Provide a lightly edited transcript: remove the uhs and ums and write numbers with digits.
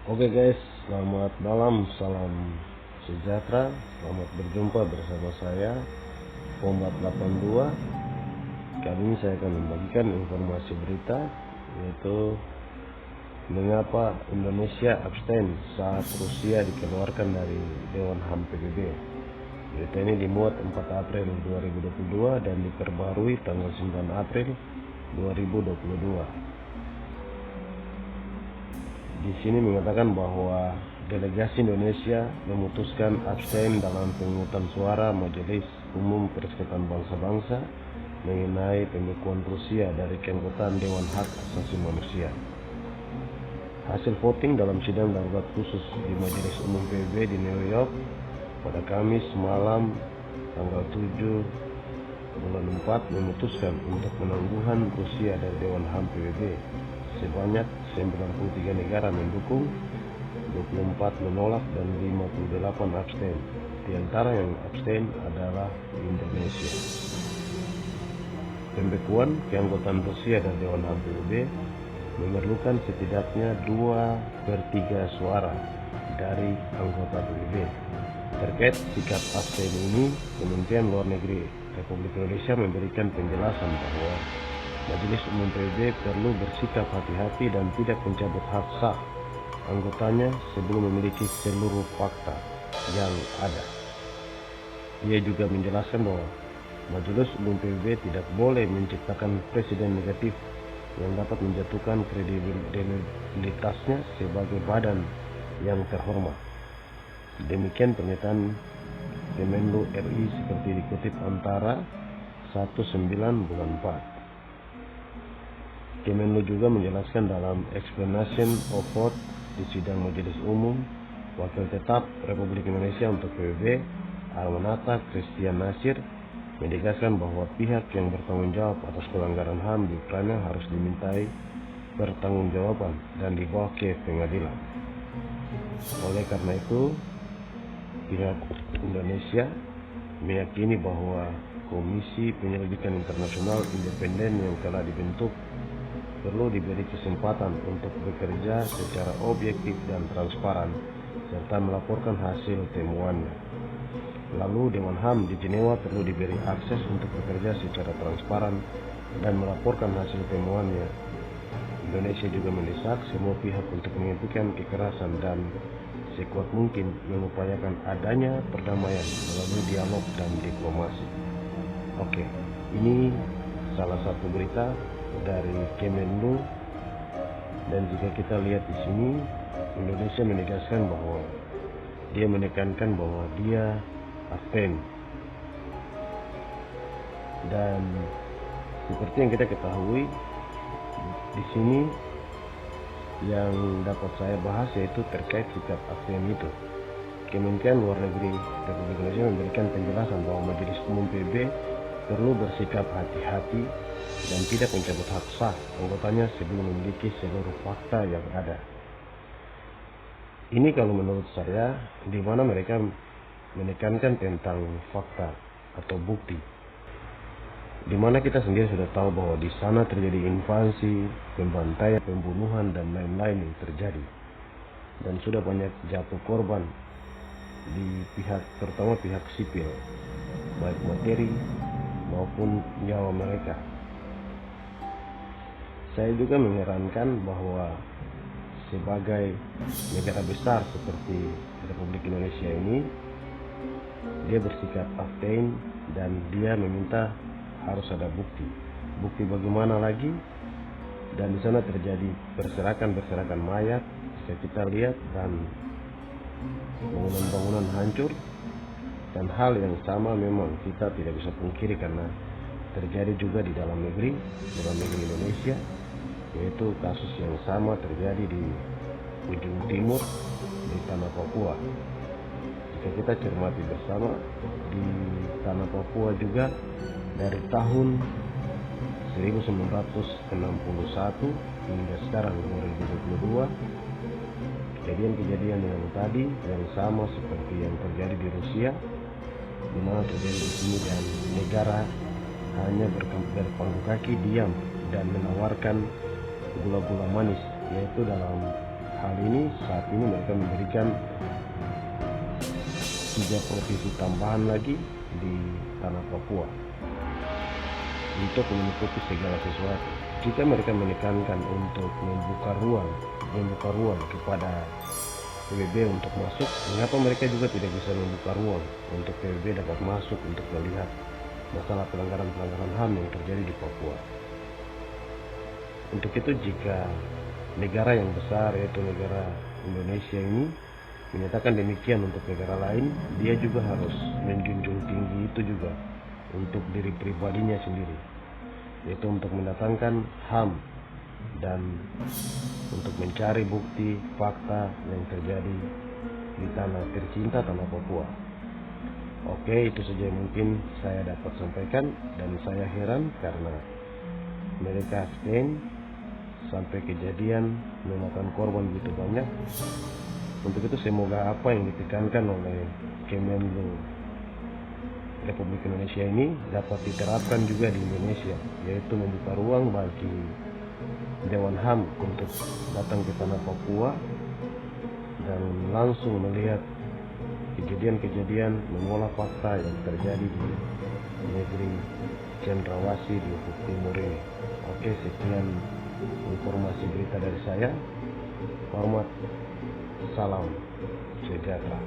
Oke guys, selamat malam, salam sejahtera. Selamat berjumpa bersama saya Pombat 82. Kali ini saya akan membagikan informasi berita, yaitu mengapa Indonesia abstain saat Rusia dikeluarkan dari Dewan HAM PBB. Berita ini dimuat 4 April 2022 dan diperbarui tanggal 9 April 2022. Di sini mengatakan bahwa delegasi Indonesia memutuskan abstain dalam pemungutan suara Majelis Umum Perserikatan Bangsa-Bangsa mengenai pembekuan Rusia dari keanggotaan Dewan Hak Asasi Manusia. Hasil voting dalam sidang darurat khusus di Majelis Umum PBB di New York pada Kamis malam tanggal 7 bulan 4 memutuskan untuk penangguhan Rusia dari Dewan HAM PBB. Sebanyak 93 negara mendukung, 24 menolak, dan 58 abstain. Di antara yang abstain adalah Indonesia. Pembekuan keanggotaan Rusia dari Dewan HAM PBB memerlukan setidaknya 2/3 suara dari anggota PBB. Terkait sikap abstain ini, Kementerian Luar Negeri Republik Indonesia memberikan penjelasan bahwa Majelis Umum PBB perlu bersikap hati-hati dan tidak mencabut hak sah anggotanya sebelum memiliki seluruh fakta yang ada. Ia juga menjelaskan bahwa Majelis Umum PBB tidak boleh menciptakan presiden negatif yang dapat menjatuhkan kredibilitasnya sebagai badan yang terhormat. Demikian pernyataan Kemenlu RI seperti dikutip Antara 19 bulan 4. Kemenlu juga menjelaskan dalam explanation of vote di sidang Majelis Umum, Wakil Tetap Republik Indonesia untuk PBB, Almanata Christian Nasir, menegaskan bahwa pihak yang bertanggung jawab atas pelanggaran HAM di Ukraina harus dimintai pertanggungjawaban dan dibawa ke pengadilan. Oleh karena itu, pihak Indonesia meyakini bahwa Komisi Penyelidikan Internasional Independen yang telah dibentuk perlu diberi kesempatan untuk bekerja secara objektif dan transparan serta melaporkan hasil temuannya. Lalu Dewan HAM di Jenewa perlu diberi akses untuk bekerja secara transparan dan melaporkan hasil temuannya. Indonesia juga mendesak semua pihak untuk menghentikan kekerasan dan sekuat mungkin mengupayakan adanya perdamaian melalui dialog dan diplomasi. Oke, ini salah satu berita dari Kemenlu, dan jika kita lihat di sini, Indonesia menegaskan bahwa dia menekankan bahwa dia abstain, dan seperti yang kita ketahui di sini yang dapat saya bahas yaitu terkait sikap abstain itu. Kementerian Luar Negeri Republik Indonesia memberikan penjelasan bahwa Majelis Umum PBB perlu bersikap hati-hati dan tidak mencabut hak sah anggotanya sebelum memiliki seluruh fakta yang ada. Ini kalau menurut saya, di mana mereka menekankan tentang fakta atau bukti, di mana kita sendiri sudah tahu bahwa di sana terjadi invasi, pembantaian, pembunuhan, dan lain-lain yang terjadi, dan sudah banyak jatuh korban di pihak, terutama pihak sipil, baik materi maupun nyawa mereka. Saya juga menyarankan bahwa sebagai negara besar seperti Republik Indonesia ini, dia bersikap abstain dan dia meminta harus ada bukti. Bukti bagaimana lagi? Dan di sana terjadi berserakan mayat, bisa kita lihat, dan bangunan-bangunan hancur. Dan hal yang sama memang kita tidak bisa pungkiri karena terjadi juga di dalam negeri Indonesia, yaitu kasus yang sama terjadi di ujung timur di tanah Papua. Jika kita cermati bersama, di tanah Papua juga dari tahun 1961 hingga sekarang 2022, kejadian-kejadian yang tadi yang sama seperti yang terjadi di Rusia, di mana terjadi di sini, dan negara hanya berpangku kaki diam dan menawarkan gula-gula manis, yaitu dalam hal ini saat ini mereka memberikan 3 provinsi tambahan lagi di tanah Papua untuk menutupi segala sesuatu. Jika mereka menekankan untuk membuka ruang kepada PBB untuk masuk, mengapa mereka juga tidak bisa membuka ruang untuk PBB dapat masuk untuk melihat masalah pelanggaran-pelanggaran HAM yang terjadi di Papua. Untuk itu, jika negara yang besar yaitu negara Indonesia ini menyatakan demikian untuk negara lain, dia juga harus menjunjung tinggi itu juga untuk diri pribadinya sendiri, yaitu untuk mendatangkan HAM dan untuk mencari bukti fakta yang terjadi di tanah tercinta, tanah Papua. Oke, itu saja yang mungkin saya dapat sampaikan, dan saya heran karena mereka stand sampai kejadian memakan korban begitu banyak. Untuk itu semoga apa yang ditekankan oleh Kemenlu Republik Indonesia ini dapat diterapkan juga di Indonesia, yaitu membuka ruang bagi Dewan HAM untuk datang ke tanah Papua dan langsung melihat kejadian-kejadian, mengolah fakta yang terjadi di negeri Cendrawasih di Ufuk Timur ini. Oke, sekian informasi berita dari saya. Hormat, salam sejahtera.